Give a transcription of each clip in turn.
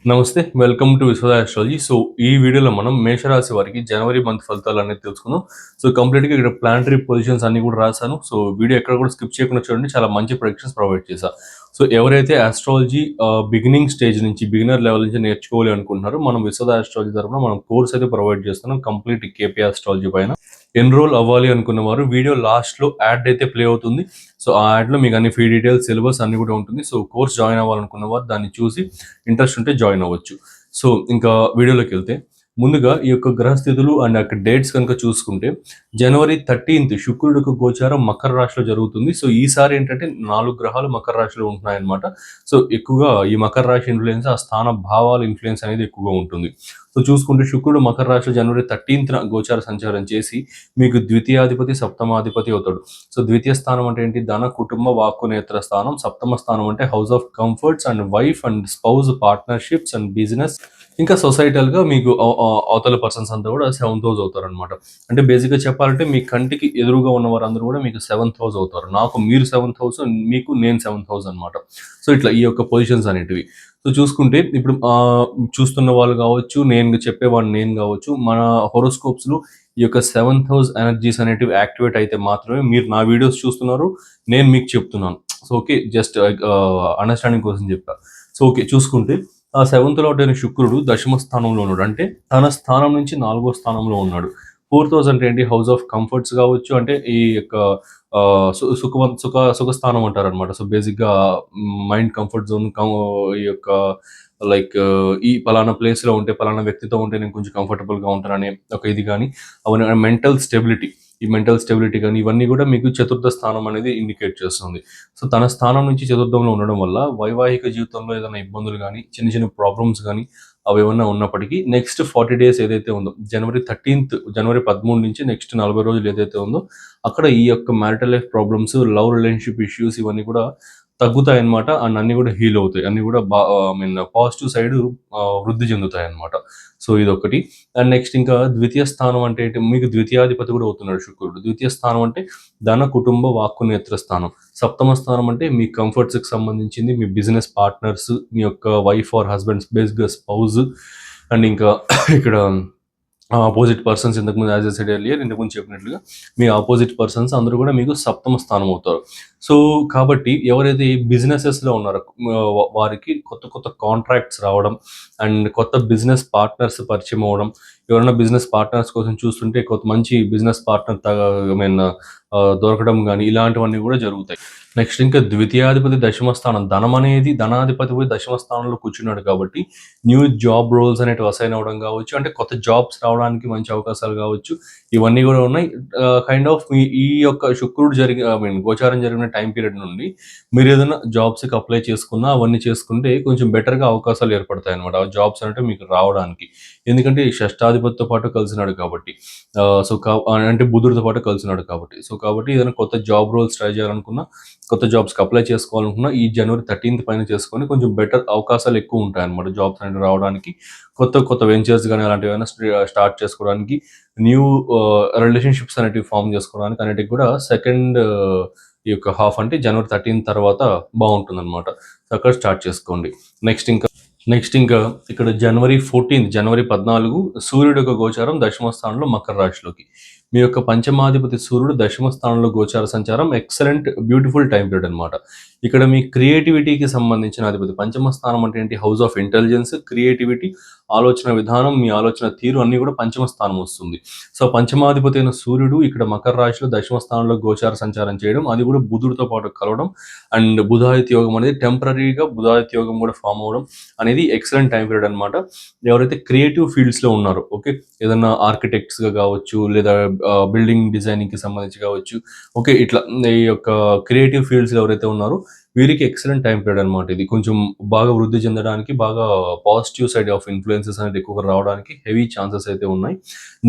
నమస్తే. Welcome to Vishwada astrology. So, ఈ వీడియోలో మనం మేషరాశి వారికి జనవరి మంత్ ఫలితాలనేది తెలుసుకుందాం. సో, కంప్లీట్‌గా ఇక్కడ ప్లానటరీ పొజిషన్స్ అన్నీ కూడా రాసాను. సో, వీడియో ఎక్కడ కూడా స్కిప్ చేయకుండా చూడండి. చాలా మంచి ప్రొడిక్షన్స్ ప్రొవైడ్ చేశా. సో, ఎవరైతే ఆస్ట్రాలజీ బిగినింగ్ స్టేజ్ నుంచి, బిగినర్ లెవెల్ నుంచి నేర్చుకోవాలి అనుకుంటున్నారో, మనం విశ్వద ఆస్ట్రాలజీ తరపున మనం కోర్స్ అయితే ప్రొవైడ్ చేస్తున్నాం. కంప్లీట్ కేపీ ఆస్ట్రాలజీ పైన. ఎన్రోల్ అవ్వాలి అనుకున్న వారు వీడియో లాస్ట్‌లో యాడ్ అయితే ప్లే అవుతుంది. సో, ఆ యాడ్‌లో మీకు అన్ని ఫీ డీటెయిల్స్, సిలబస్ అన్నీ కూడా ఉంటుంది. సో, కోర్స్ జాయిన్ అవ్వాలనుకున్న వారు దాన్ని చూసి ఇంట్రెస్ట్ ఉంటే జాయిన్ అవ్వచ్చు. సో, ఇంకా వీడియోలోకెళ్తే ముందుగా ఈ యొక్క గ్రహస్థితులు అండ్ అక్కడ డేట్స్ కనుక చూసుకుంటే జనవరి 13th శుక్రుడికి గోచారం మకర రాశిలో జరుగుతుంది. సో, ఈసారి ఏంటంటే 4 గ్రహాలు మకర రాశిలో ఉంటున్నాయన్నమాట. సో, ఎక్కువగా ఈ మకర రాశి ఇన్‌ఫ్లుయెన్స్, ఆ స్థాన భావాల ఇన్‌ఫ్లుయెన్స్ అనేది ఎక్కువగా ఉంటుంది. సో, చూసుకుంటే శుక్రుడు మకర రాశిలో జనవరి 13th గోచార సంచారం చేసి మీకు ద్వితీయాధిపతి, సప్తమాధిపతి అవుతాడు. సో, ద్వితీయ స్థానం అంటే ఏంటి? ధన, కుటుంబ, వాక్కు, నేత్ర స్థానం. సప్తమ స్థానం అంటే house of comforts and wife and spouse, partnerships and business. ఇంకా సొసైటల్‌గా మీకు అవతల పర్సన్స్ అంతా కూడా సెవెంత్ హౌస్ అవుతారనమాట. అంటే బేసిక్‌గా చెప్పాలంటే మీ కంటికి ఎదురుగా ఉన్న వారందరూ కూడా మీకు సెవెంత్ హౌస్ అవుతారు. నాకు మీరు సెవెంత్ హౌస్, మీకు నేను సెవెంత్ హౌస్ అనమాట. సో, ఇట్లా ఈ యొక్క పొజిషన్స్ అనేటివి. సో, చూసుకుంటే ఇప్పుడు చూస్తున్న వాళ్ళు కావచ్చు, నేను చెప్పేవాడిని నేను కావచ్చు, మన హోరోస్కోప్స్‌లో ఈ యొక్క సెవెంత్ హౌస్ ఎనర్జీస్ అనేటివి యాక్టివేట్ అయితే మాత్రమే మీరు నా వీడియోస్ చూస్తున్నారు, నేను మీకు చెప్తున్నాను. సో, ఓకే, జస్ట్ అండర్‌స్టాండింగ్ కోసం చెప్పా. సో, ఓకే, చూసుకుంటే ఆ సెవెంత్ లార్డ్ అయిన శుక్రుడు దశమ స్థానంలో ఉన్నాడు. అంటే తన స్థానం నుంచి 4వ స్థానంలో ఉన్నాడు. ఫోర్త్ హౌస్ అంటే ఏంటి? హౌస్ ఆఫ్ కంఫర్ట్స్ కావచ్చు. అంటే ఈ యొక్క సుఖ స్థానం అంటారనమాట. సో, బేసిక్‌గా మైండ్ కంఫర్ట్ జోన్, ఈ యొక్క లైక్ ఈ పలానా ప్లేస్‌లో ఉంటే, పలానా వ్యక్తితో ఉంటే నేను కొంచెం కంఫర్టబుల్‌గా ఉంటాననే ఒక ఇది గాని, అవన్నీ మెంటల్ స్టెబిలిటీ. ఈ మెంటల్ స్టెబిలిటీ గాని, ఇవన్నీ కూడా మీకు చతుర్థ స్థానం అనేది ఇండికేట్ చేస్తుంది. సో, తన స్థానం నుంచి చతుర్థంలో ఉండడం వల్ల వైవాహిక జీవితంలో ఏదైనా ఇబ్బందులు గాని, చిన్న చిన్న ప్రాబ్లమ్స్ గాని అవేమన్నా ఉన్నప్పటికీ నెక్స్ట్ 40 డేస్ ఏదైతే ఉందో, జనవరి 13 నుంచి నెక్స్ట్ 40 రోజులు ఏదైతే ఉందో, అక్కడ ఈ యొక్క marital life problems, love relationship issues ఇవన్నీ కూడా తగ్గుతాయన్నమాట. అండ్ అన్నీ కూడా హీల్ అవుతాయి. అన్నీ కూడా ఐ మీన్ పాజిటివ్ సైడ్ వృద్ధి చెందుతాయన్నమాట. సో, ఇదొకటి. అండ్ నెక్స్ట్ ఇంకా ద్వితీయ స్థానం అంటే ఏంటి? మీకు ద్వితీయాధిపతి కూడా అవుతున్నాడు శుక్రుడు. ద్వితీయ స్థానం అంటే ధన, కుటుంబ, వాక్కు, నేత్ర స్థానం. సప్తమ స్థానం అంటే మీ కంఫర్ట్స్‌కి సంబంధించింది, మీ బిజినెస్ పార్ట్నర్స్, మీ యొక్క వైఫ్ ఆర్ హస్బెండ్స్, బేసిక్‌గా స్పౌస్. అండ్ ఇంకా ఇక్కడ అపోజిట్ పర్సన్స్, ఇంతకుముందు యాజ్ ఐ సెడ్ ఎర్లియర్, ఇంతకుముందు చెప్పినట్లుగా మీ అపోజిట్ పర్సన్స్ అందరూ కూడా మీకు సప్తమ స్థానం అవుతారు. సో, కాబట్టి ఎవరైతే ఈ బిజినెసెస్‌లో ఉన్నారో వారికి కొత్త కొత్త కాంట్రాక్ట్స్ రావడం అండ్ కొత్త బిజినెస్ పార్ట్నర్స్ పరిచయం అవ్వడం, ఎవరైనా బిజినెస్ పార్ట్నర్స్ కోసం చూస్తుంటే కొత్త మంచి బిజినెస్ పార్ట్నర్ ఐ మీన్ దొరకడం గానీ ఇలాంటివన్నీ కూడా జరుగుతాయి. నెక్స్ట్ ఇంకా ద్వితీయాధిపతి దశమ స్థానం. ధనాధిపతి పోయి దశమ స్థానంలో కూర్చున్నాడు కాబట్టి న్యూ జాబ్ రోల్స్ అనేటివి అసైన్ అవ్వడం కావచ్చు, అంటే కొత్త జాబ్స్ రావడానికి మంచి అవకాశాలు కావచ్చు, ఇవన్నీ కూడా ఉన్నాయి. కైండ్ ఆఫ్ ఈ యొక్క శుక్రుడు ఐ మీన్ గోచారం జరిగిన టైం పీరియడ్ నుండి మీరు ఏదైనా జాబ్స్‌కి అప్లై చేసుకున్నా, అవన్నీ చేసుకుంటే కొంచెం బెటర్‌గా అవకాశాలు ఏర్పడతాయన్నమాట. ఆ జాబ్స్ అనేవి మీకు రావడానికి. ఎందుకంటే ఈ షష్టాధిపతితో పాటు కలిసినాడు కాబట్టి. సో, అంటే బుధుడితో పాటు కలిసినాడు కాబట్టి. సో, కాబట్టి ఏదైనా కొత్త జాబ్ రోల్స్ ట్రై చేయాలనుకున్నా, కొత్త జాబ్స్‌కి అప్లై చేసుకోవాలనుకున్నా ఈ జనవరి 13th పైన చేసుకొని కొంచెం బెటర్ అవకాశాలు ఎక్కువ ఉంటాయన్నమాట జాబ్స్ అనేవి రావడానికి. కొత్త కొత్త వెంచర్స్ గాని అలాంటివేమైనా స్టార్ట్ చేసుకోవడానికి, న్యూ రిలేషన్‌షిప్స్ అనేటివి ఫార్మ్ చేసుకోవడానికి అన్నిటికి కూడా సెకండ్ ఈ యొక్క హాఫ్ అంటే జనవరి 13 తర్వాత బావుంటుందన్నమాట. సో, అక్కడ స్టార్ట్ చేసుకోండి. నెక్స్ట్ ఇంకా ఇక్కడ జనవరి 14 సూర్యుడి యొక్క గోచారం దశమ స్థానంలో మకర రాశిలోకి. మీ యొక్క పంచమాధిపతి సూర్యుడు దశమ స్థానంలో గోచార సంచారం ఎక్సలెంట్ బ్యూటిఫుల్ టైం పీరియడ్ అనమాట. ఇక్కడ మీ క్రియేటివిటీకి సంబంధించిన అధిపతి. పంచమ స్థానం అంటే ఏంటి? హౌస్ ఆఫ్ ఇంటెలిజెన్స్, క్రియేటివిటీ, ఆలోచన విధానం, మీ ఆలోచన తీరు అన్నీ కూడా పంచమ స్థానం వస్తుంది. సో, పంచమాధిపతి అయిన సూర్యుడు ఇక్కడ మకర రాశిలో దశమ స్థానంలో గోచార సంచారం చేయడం, అది కూడా బుధుడితో పాటు కలవడం అండ్ బుధాదిత్య యోగం అనేది టెంపరరీగా బుధాదిత్య యోగం కూడా ఫామ్ అవ్వడం అనేది ఎక్సలెంట్ టైం పీరియడ్ అనమాట. ఎవరైతే క్రియేటివ్ ఫీల్డ్స్‌లో ఉన్నారో, ఓకే, ఏదన్నా ఆర్కిటెక్ట్స్‌గా కావచ్చు, లేదా బిల్డింగ్ డిజైనింగ్‌కి సంబంధించి కావచ్చు, ఓకే, ఇట్లా ఈ యొక్క క్రియేటివ్ ఫీల్డ్స్‌లో ఎవరైతే ఉన్నారో వీరికి ఎక్సలెంట్ టైం పీరియడ్ అనమాట ఇది. కొంచెం బాగా వృద్ధి చెందడానికి, బాగా పాజిటివ్ సైడ్ ఆఫ్ ఇన్‌ఫ్లుయెన్సెస్ అనేది ఎక్కువగా రావడానికి హెవీ ఛాన్సెస్ అయితే ఉన్నాయి.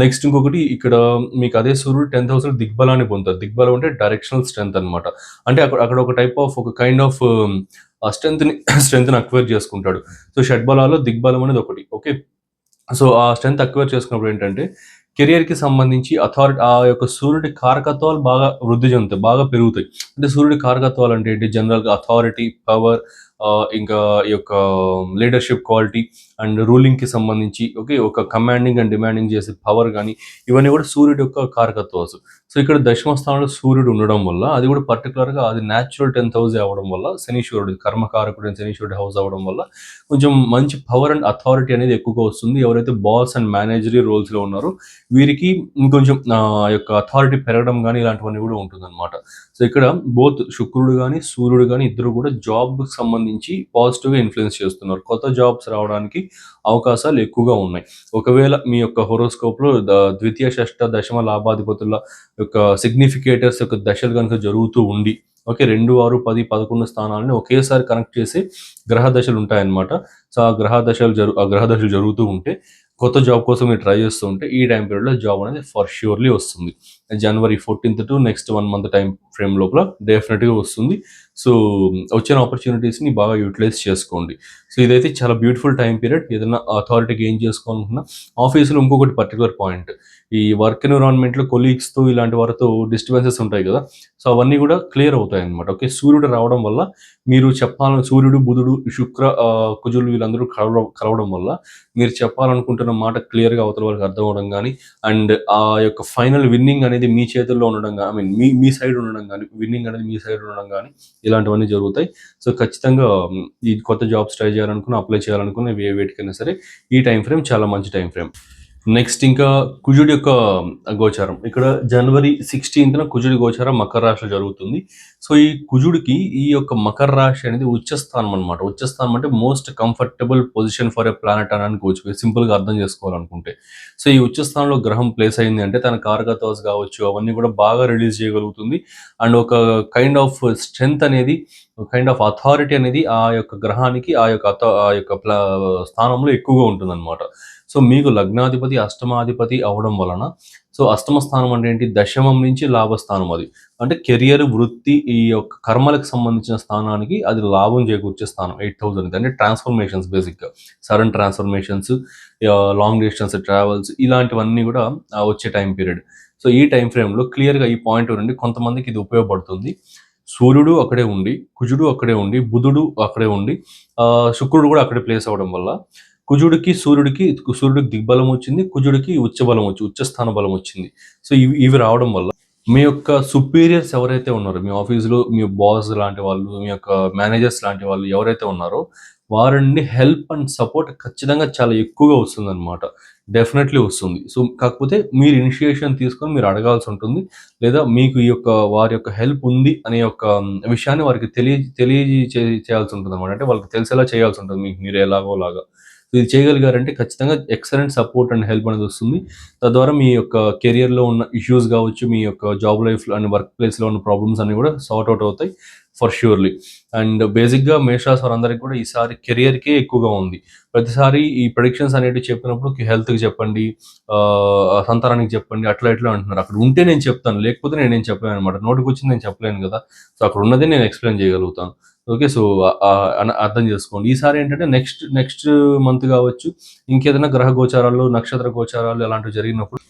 నెక్స్ట్ ఇంకొకటి ఇక్కడ మీకు అదే సూర్యుడు 10th హౌస్‌లో దిగ్బలాన్ని పొందుతారు. దిగ్బలం అంటే డైరెక్షనల్ స్ట్రెంత్ అనమాట. అంటే అక్కడ అక్కడ ఒక టైప్ ఆఫ్ ఒక కైండ్ ఆఫ్ ఆ స్ట్రెంగ్త్‌ని అక్వైర్ చేసుకుంటాడు. సో, షడ్బలాల్లో దిగ్బలం అనేది ఒకటి. ఓకే. సో, ఆ స్ట్రెంగ్త్ అక్వైర్ చేసుకున్నప్పుడు ఏంటంటే కెరియర్‌కి సంబంధించి ఆ యొక్క సూర్యుడి కారకత్వాలు బాగా వృద్ధి చెందుతాయి. బాగా పెరుగుతాయి. అంటే సూర్యుడి కారకత్వాలు అంటే ఏంటి? జనరల్‌గా అథారిటీ, పవర్, ఇంకా ఈ యొక్క లీడర్షిప్ క్వాలిటీ అండ్ రూలింగ్కి సంబంధించి ఓకే ఒక కమాండింగ్ అండ్ డిమాండింగ్ చేసే పవర్ కానీ ఇవన్నీ కూడా సూర్యుడు యొక్క కారకత్వాలు. సో ఇక్కడ దశమ స్థానంలో సూర్యుడు ఉండడం వల్ల అది కూడా పర్టికులర్గా అది న్యాచురల్ 10th హౌస్ అవ్వడం వల్ల శనీశ్వరుడు కర్మకారకుడు శనీశ్వరుడు హౌస్ అవ్వడం వల్ల కొంచెం మంచి పవర్ అండ్ అథారిటీ అనేది ఎక్కువగా వస్తుంది. ఎవరైతే బాస్ అండ్ మేనేజరీ రోల్స్లో ఉన్నారో వీరికి ఇంకొంచెం యొక్క అథారిటీ పెరగడం కానీ ఇలాంటివన్నీ కూడా ఉంటుందన్నమాట. సో ఇక్కడ బోత్ శుక్రుడు కానీ సూర్యుడు కానీ ఇద్దరు కూడా జాబ్కి సంబంధించి పాజిటివ్గా ఇన్ఫ్లుయెన్స్ చేస్తున్నారు. కొత్త జాబ్స్ రావడానికి అవకాశాలు ఎక్కువగా ఉన్నాయి. ఒకవేళ మీ యొక్క హోరోస్కోప్లో ద్వితీయ షష్ఠ దశమ లాభాధిపతుల యొక్క సిగ్నిఫికేటర్స్ యొక్క దశలు కనుక జరుగుతూ ఉండి ఓకే 2, 6, 10, 11 స్థానాలని ఒకేసారి కనెక్ట్ చేసి గ్రహ దశలు ఉంటాయన్నమాట. సో ఆ గ్రహ దశలు జరుగుతూ ఉంటే కొత్త జాబ్ కోసం మీరు ట్రై చేస్తూ ఉంటే ఈ టైం పీరియడ్లో జాబ్ అనేది ఫర్ ష్యూర్లీ వస్తుంది. January 14th to next 1 month time frame లోపల డెఫినెట్గా వస్తుంది. సో వచ్చిన ఆపర్చునిటీస్ని బాగా యూటిలైజ్ చేసుకోండి. సో ఇదైతే చాలా బ్యూటిఫుల్ టైం పీరియడ్. ఏదైనా అథారిటీ గెయిన్ చేసుకోవాలనుకున్నా ఆఫీసులో ఇంకొకటి పర్టికులర్ పాయింట్ ఈ వర్క్ ఎన్విరాన్మెంట్లో కొలీగ్స్తో ఇలాంటి వారితో డిస్టర్బెన్సెస్ ఉంటాయి కదా. సో అవన్నీ కూడా క్లియర్ అవుతాయి అనమాట. ఓకే సూర్యుడు రావడం వల్ల మీరు సూర్యుడు బుధుడు శుక్ర కుజులు వీళ్ళందరూ కలవడం వల్ల మీరు చెప్పాలనుకుంటున్న మాట క్లియర్గా అవతల వాళ్ళకి అర్థం అవ్వడం కానీ అండ్ ఆ యొక్క ఫైనల్ విన్నింగ్ అనేది మీ చేతుల్లో ఉండడం కానీ ఐ మీన్ మీ సైడ్ ఉండడం కానీ విన్నింగ్ అనేది మీ సైడ్ ఉండడం కానీ ఇలాంటివన్నీ జరుగుతాయి. సో ఖచ్చితంగా ఈ కొత్త జాబ్స్ ట్రై చేయాలనుకున్న అప్లై చేయాలనుకున్న వేటికైనా సరే ఈ టైం ఫ్రేమ్ చాలా మంచి టైం ఫ్రేమ్. నెక్స్ట్ ఇంకా కుజుడి యొక్క గోచారం ఇక్కడ January 16th కుజుడి గోచారం మకర రాశిలో జరుగుతుంది. సో ఈ కుజుడికి ఈ యొక్క మకర రాశి అనేది ఉచ్చస్థానం అనమాట. ఉచ్చస్థానం అంటే most comfortable position for a planet అని అనుకోవచ్చు సింపుల్గా అర్థం చేసుకోవాలనుకుంటే. సో ఈ ఉచ్చస్థానంలో గ్రహం ప్లేస్ అయింది అంటే తన కారకత్వాస్ కావచ్చు అవన్నీ కూడా బాగా రిలీజ్ చేయగలుగుతుంది. అండ్ ఒక కైండ్ ఆఫ్ స్ట్రెంగ్త్ అనేది కైండ్ ఆఫ్ అథారిటీ అనేది ఆ యొక్క గ్రహానికి ఆ యొక్క స్థానంలో ఎక్కువగా ఉంటుందన్నమాట. సో మీకు లగ్నాధిపతి అష్టమాధిపతి అవడం వలన సో అష్టమ స్థానం అంటే ఏంటి దశమం నుంచి లాభస్థానం అది అంటే కెరియర్ వృత్తి ఈ యొక్క కర్మలకు సంబంధించిన స్థానానికి అది లాభం చేకూర్చే స్థానం 8000 అంటే ట్రాన్స్ఫర్మేషన్స్ బేసిక్గా sudden transformations long distance travels ఇలాంటివన్నీ కూడా వచ్చే టైం పీరియడ్. సో ఈ టైం ఫ్రేమ్లో క్లియర్గా ఈ పాయింట్ నుండి కొంతమందికి ఇది ఉపయోగపడుతుంది. సూర్యుడు అక్కడే ఉండి కుజుడు అక్కడే ఉండి బుధుడు అక్కడే ఉండి శుక్రుడు కూడా అక్కడే ప్లేస్ అవ్వడం వల్ల సూర్యుడికి దిగ్బలం వచ్చింది, కుజుడికి ఉచ్చస్థాన బలం వచ్చింది. సో ఇవి రావడం వల్ల మీ యొక్క సుపీరియర్స్ ఎవరైతే ఉన్నారో మీ ఆఫీసులో మీ బాస్ లాంటి వాళ్ళు మీ యొక్క మేనేజర్స్ లాంటి వాళ్ళు ఎవరైతే ఉన్నారో వారిని హెల్ప్ అండ్ సపోర్ట్ ఖచ్చితంగా చాలా ఎక్కువగా వస్తుంది అనమాట. డెఫినెట్లీ వస్తుంది. సో కాకపోతే మీరు ఇనిషియేషన్ తీసుకొని మీరు అడగాల్సి ఉంటుంది లేదా మీకు ఈ యొక్క వారి యొక్క హెల్ప్ ఉంది అనే యొక్క విషయాన్ని వారికి చేయాల్సి ఉంటుంది అనమాట. అంటే వాళ్ళకి తెలిసేలా చేయాల్సి ఉంటుంది మీకు మీరు ఎలాగోలాగా. ఇది చేయగలిగారంటే ఖచ్చితంగా ఎక్సలెంట్ సపోర్ట్ అండ్ హెల్ప్ అనేది వస్తుంది. తద్వారా మీ యొక్క కెరియర్లో ఉన్న ఇష్యూస్ కావచ్చు మీ యొక్క జాబ్ లైఫ్లో అండ్ వర్క్ ప్లేస్లో ఉన్న ప్రాబ్లమ్స్ అన్ని కూడా సార్ట్ అవుట్ అవుతాయి ఫర్ ష్యూర్లీ. అండ్ బేసిక్గా మేషరాశి వారందరికీ కూడా ఈసారి కెరియర్కే ఎక్కువగా ఉంది. ప్రతిసారి ఈ ప్రొడిక్షన్స్ అనేవి చెప్పినప్పుడు హెల్త్కి చెప్పండి సంతానానికి చెప్పండి అట్లా ఇట్లా అంటున్నారు. అక్కడ ఉంటే నేను చెప్తాను లేకపోతే నేనేం చెప్పలేను అనమాట. నోటికి వచ్చింది నేను చెప్పలేను కదా. సో అక్కడ ఉన్నదే నేను ఎక్స్ప్లెయిన్ చేయగలుగుతాను. ఓకే సో అర్థం చేసుకోండి. ఈసారి ఏంటంటే నెక్స్ట్ మంత్ కావచ్చు ఇంకేదైనా గ్రహ గోచారాలు నక్షత్ర గోచారాలు అలాంటివి జరిగినప్పుడు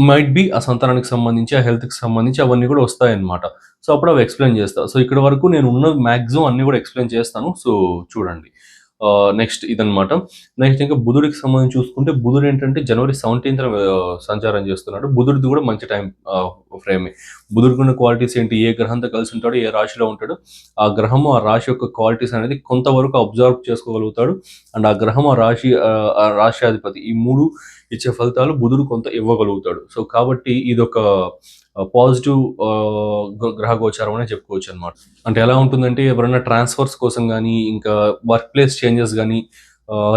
మైట్ బి ఆ సంతానానికి సంబంధించి ఆ హెల్త్కి సంబంధించి అవన్నీ కూడా వస్తాయన్నమాట. సో అప్పుడు అవి ఎక్స్ప్లెయిన్ చేస్తాను. సో ఇక్కడ వరకు నేను ఉన్న మ్యాక్సిమం అన్ని కూడా ఎక్స్ప్లెయిన్ చేస్తాను. సో చూడండి. నెక్స్ట్ ఇదనమాట. నెక్స్ట్ ఇంకా బుధుడికి సంబంధించి చూసుకుంటే బుధుడు ఏంటంటే January 17th సంచారం చేస్తున్నాడు. బుధుడిది కూడా మంచి టైం ఫ్రేమే. బుధుడికి ఉన్న క్వాలిటీస్ ఏంటి ఏ గ్రహంతో కలిసి ఉంటాడు ఏ రాశిలో ఉంటాడు ఆ గ్రహము ఆ రాశి యొక్క క్వాలిటీస్ అనేది కొంతవరకు అబ్జర్వ్ చేసుకోగలుగుతాడు. అండ్ ఆ గ్రహం ఆ రాశ్యాధిపతి ఈ మూడు ఇచ్చే ఫలితాలు బుధుడు కొంత ఇవ్వగలుగుతాడు. సో కాబట్టి ఇదొక పాజిటివ్ గ్రహ గోచారం అనే చెప్పుకోవచ్చు అనమాట. అంటే ఎలా ఉంటుందంటే ఎవరైనా ట్రాన్స్ఫర్స్ కోసం కానీ ఇంకా వర్క్ ప్లేస్ చేంజెస్ కానీ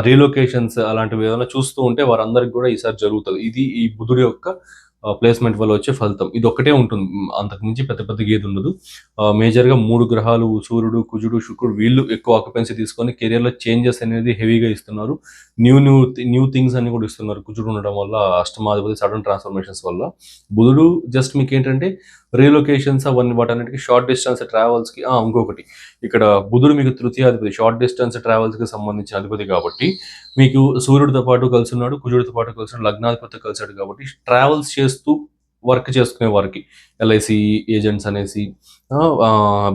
రీలొకేషన్స్ అలాంటివి ఏదైనా చూస్తూ ఉంటే వారందరికి కూడా ఈసారి జరుగుతుంది. ఇది ఈ బుధుడి యొక్క ప్లేస్మెంట్ వల్ల వచ్చే ఫలితం ఇది ఒక్కటే ఉంటుంది. అంతకుమించి పెద్ద ఏది ఉండదు. మేజర్గా 3 గ్రహాలు సూర్యుడు కుజుడు శుక్రుడు వీళ్ళు ఎక్కువ ఆక్యుపెన్సీ తీసుకొని కెరియర్లో చేంజెస్ అనేది హెవీగా ఇస్తున్నారు. న్యూ థింగ్స్ అన్ని కూడా ఇస్తున్నారు. కుజుడు ఉండడం వల్ల అష్టమాధిపతి సడన్ ట్రాన్స్ఫర్మేషన్స్ వల్ల బుధుడు జస్ట్ మీకు ఏంటంటే రీలొకేషన్స్ అవన్నీ వాటన్నిటికీ షార్ట్ డిస్టెన్స్ ట్రావెల్స్కి ఇంకొకటి ఇక్కడ బుధుడు మీకు తృతీయాధిపతి షార్ట్ డిస్టెన్స్ ట్రావెల్స్కి సంబంధించిన అధిపతి కాబట్టి మీకు సూర్యుడితో పాటు కలిసి ఉన్నాడు కుజుడితో పాటు కలిసి ఉన్నాడు లగ్నాధిపతి కలిసాడు కాబట్టి ట్రావెల్స్ చేస్తూ వర్క్ చేసుకునే వారికి ఎల్ఐసి ఏజెంట్స్ అనేసి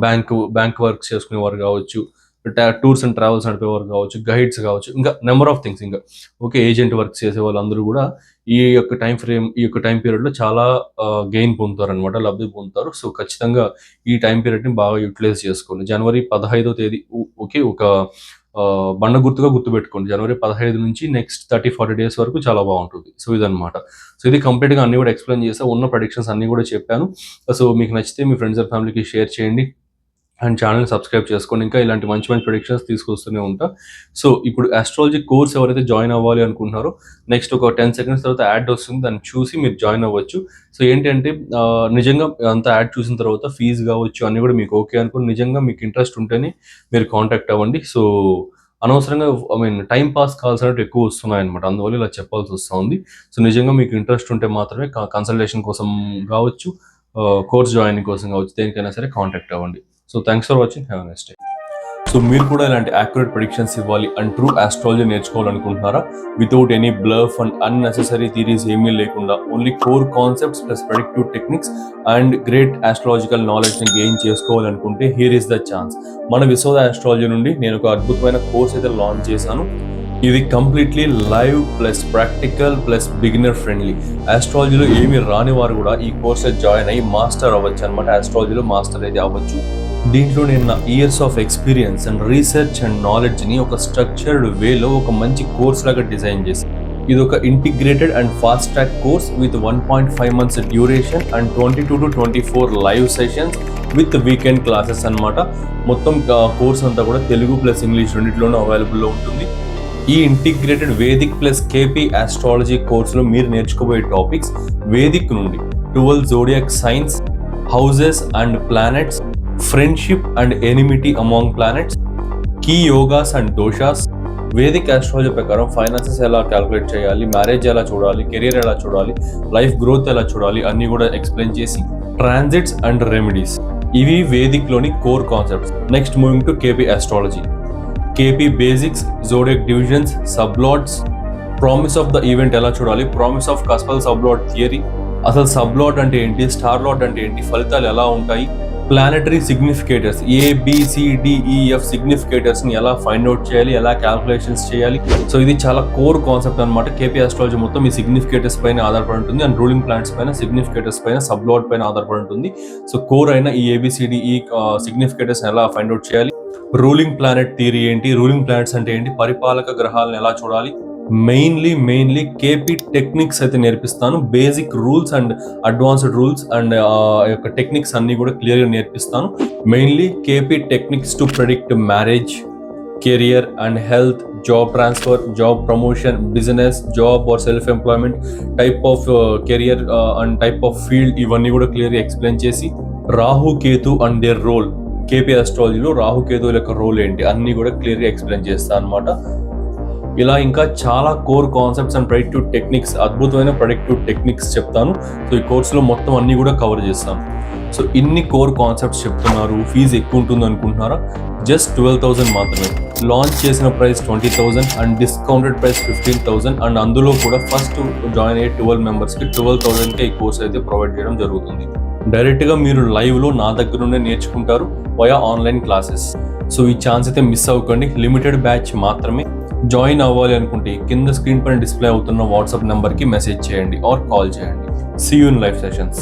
బ్యాంక్ వర్క్ చేసుకునే వారు కావచ్చు టూర్స్ అండ్ ట్రావెల్స్ నడిపేవారు కావచ్చు, గైడ్స్ కావచ్చు, ఇంకా నెంబర్ ఆఫ్ థింగ్స్, ఇంకా ఓకే ఏజెంట్ వర్క్ చేసే వాళ్ళందరూ కూడా ఈ యొక్క ఈ యొక్క టైం పీరియడ్లో చాలా గెయిన్ పొందుతారు అనమాట, లబ్ధి పొందుతారు. సో ఖచ్చితంగా ఈ టైం పీరియడ్ని బాగా యూటిలైజ్ చేసుకోండి. జనవరి 15వ తేదీ ఓకే ఒక బండ గుర్తుగా గుర్తుపెట్టుకోండి. జనవరి 15 నుంచి నెక్స్ట్ 30-40 డేస్ వరకు చాలా బాగుంటుంది. సో ఇదనమాట. సో ఇది కంప్లీట్గా అన్ని కూడా ఎక్స్ప్లెయిన్ చేసా, ఉన్న ప్రెడిక్షన్స్ అన్ని కూడా చెప్పాను. సో మీకు నచ్చితే మీ ఫ్రెండ్స్ అండ్ ఫ్యామిలీకి షేర్ చేయండి అండ్ ఛానల్ని సబ్స్క్రైబ్ చేసుకోండి. ఇంకా ఇలాంటి మంచి మంచి ప్రెడిక్షన్స్ తీసుకొస్తూనే ఉంటా. సో ఇప్పుడు ఆస్ట్రాలజీ కోర్స్ ఎవరైతే జాయిన్ అవ్వాలి అనుకుంటున్నారో నెక్స్ట్ ఒక 10 seconds తర్వాత యాడ్ వస్తుంది, దాన్ని చూసి మీరు జాయిన్ అవ్వచ్చు. సో ఏంటంటే నిజంగా అంత యాడ్ చూసిన తర్వాత ఫీజు కావచ్చు అన్నీ కూడా మీకు ఓకే అనుకుని నిజంగా మీకు ఇంట్రెస్ట్ ఉంటేనే మీరు కాంటాక్ట్ అవ్వండి. సో అనవసరంగా టైం పాస్ కాల్స్ అనేవి ఎక్కువ వస్తున్నాయి అనమాట, అందువల్ల ఇలా చెప్పాల్సి వస్తుంది. సో నిజంగా మీకు ఇంట్రెస్ట్ ఉంటే మాత్రమే కన్సల్టేషన్ కోసం కావచ్చు, కోర్స్ జాయినింగ్ కోసం కావచ్చు, దేనికైనా సరే కాంటాక్ట్ అవ్వండి. So thanks for watching, have a nice day. So మీరు కూడా ఇలాంటి యాక్యురేట్ ప్రెడిక్షన్స్ ఇవ్వాలి అండ్ ట్రూ ఆస్ట్రాలజీ నేర్చుకోవాలనుకుంటున్నారా? Without any bluff and unnecessary theories ఏమీ లేకుండా only core concepts plus predictive techniques and great astrological నాలెడ్జ్ని గెయిన్ చేసుకోవాలనుకుంటే హియర్ ఇస్ ద ఛాన్స్. మన విశ్వద ఆస్ట్రాలజీ నుండి నేను ఒక అద్భుతమైన కోర్స్ అయితే లాంచ్ చేశాను. ఇది completely live plus practical plus beginner friendly. ఆస్ట్రాలజీలో ఏమి రాని వారు కూడా ఈ కోర్స్ జాయిన్ అయ్యి మాస్టర్ అవ్వచ్చు అనమాట, ఆస్ట్రాలజీలో మాస్టర్ అయితే అవ్వచ్చు. దీంట్లో నేను నా years of experience and research and నాలెడ్జ్ని ఒక స్ట్రక్చర్డ్ వేలో ఒక మంచి కోర్స్ లాగా డిజైన్ చేశాను. ఇది ఒక integrated and fast track course with 1.5 months duration and 22 to 24 live sessions with weekend classes అనమాట. మొత్తం కోర్స్ అంతా కూడా తెలుగు ప్లస్ ఇంగ్లీష్ రెండింటిలోనూ అవైలబుల్లో ఉంటుంది. ఈ integrated Vedic plus KP astrology కోర్సులో మీరు నేర్చుకోబోయే టాపిక్స్ వేదిక్ నుండి 12 zodiac signs, houses and planets, friendship and enmity among planets, key yogas and doshas, Vedic astrology ప్రకారం ఫైనాన్సెస్ ఎలా క్యాలిక్యులేట్ చేయాలి, మ్యారేజ్ ఎలా చూడాలి, కెరీర్ ఎలా చూడాలి, లైఫ్ గ్రోత్ ఎలా చూడాలి అన్నీ కూడా ఎక్స్ప్లెయిన్ చేసి, ట్రాన్సిట్స్ అండ్ రెమెడీస్, ఇవి వేదిక్లోని core concepts. Next moving to KP astrology. KP basics, zodiac divisions, sublords, promise of the event ఎలా చూడాలి, promise of cuspal sublord theory, అసలు సబ్లాట్ అంటే ఏంటి, స్టార్ లాట్ అంటే ఏంటి, ఫలితాలు ఎలా ఉంటాయి, ప్లానెటరీ సిగ్నిఫికేటర్స్ ABCDEF సిగ్నిఫికేటర్స్ని ఎలా ఫైండ్ అవుట్ చేయాలి, ఎలా క్యాల్కులేషన్స్ చేయాలి. సో ఇది చాలా కోర్ కాన్సెప్ట్ అనమాట. కేపీ ఆస్ట్రాలజీ మొత్తం ఈ సిగ్నిఫికేటర్స్ పైన ఆధారపడి ఉంటుంది అండ్ రూలింగ్ ప్లానెట్స్ పైన, సిగ్నిఫికేటర్స్ పైన, సబ్లాట్ పైన ఆధారపడి ఉంటుంది. సో కోర్ అయిన ఈ ABCDE సిగ్నిఫికేటర్స్ ఎలా ఫైండ్ అవుట్ చేయాలి, రూలింగ్ ప్లానెట్ థియరీ ఏంటి, రూలింగ్ ప్లానెట్స్ అంటే ఏంటి, పరిపాలక గ్రహాలను ఎలా చూడాలి, మెయిన్లీ కేపీ టెక్నిక్స్ అయితే నేర్పిస్తాను. Basic rules and advanced rules and యొక్క టెక్నిక్స్ అన్ని కూడా క్లియర్గా నేర్పిస్తాను. Mainly KP techniques to predict marriage, career and health, job transfer, job promotion, business, job or self employment, type of career and type of field, ఇవన్నీ కూడా క్లియర్గా explain చేసి, Rahu Ketu and their role, KP ఆస్ట్రాలజీలో రాహుకేతువుల యొక్క రోల్ ఏంటి అన్ని కూడా క్లియర్గా ఎక్స్ప్లెయిన్ చేస్తాను అనమాట. ఇలా ఇంకా చాలా core concepts and predictive techniques, అద్భుతమైన ప్రెడిక్టివ్ టెక్నిక్స్ చెప్తాను. సో ఈ కోర్సులో మొత్తం అన్ని కూడా కవర్ చేస్తాను. సో ఇన్ని కోర్ కాన్సెప్ట్స్ చెప్తున్నారు, ఫీజు ఎక్కువ ఉంటుంది అనుకుంటున్నారా? జస్ట్ 12,000 మాత్రమే. లాంచ్ చేసిన price 20,000 and discounted price 15,000 and అందులో కూడా ఫస్ట్ జాయిన్ అయ్యే 12 మెంబర్స్కి 12,000కే ఈ కోర్స్ అయితే ప్రొవైడ్ చేయడం జరుగుతుంది. డైరెక్ట్గా మీరు లైవ్లో నా దగ్గర నుండే నేర్చుకుంటారు వయా ఆన్లైన్ క్లాసెస్. సో ఈ ఛాన్స్ అయితే మిస్ అవ్వకండి, లిమిటెడ్ బ్యాచ్ మాత్రమే. జాయిన్ అవ్వాలి అనుకుంటే కింద స్క్రీన్ పైన డిస్ప్లే అవుతున్న వాట్సాప్ నెంబర్కి మెసేజ్ చేయండి ఆర్ కాల్ చేయండి. See you in live sessions.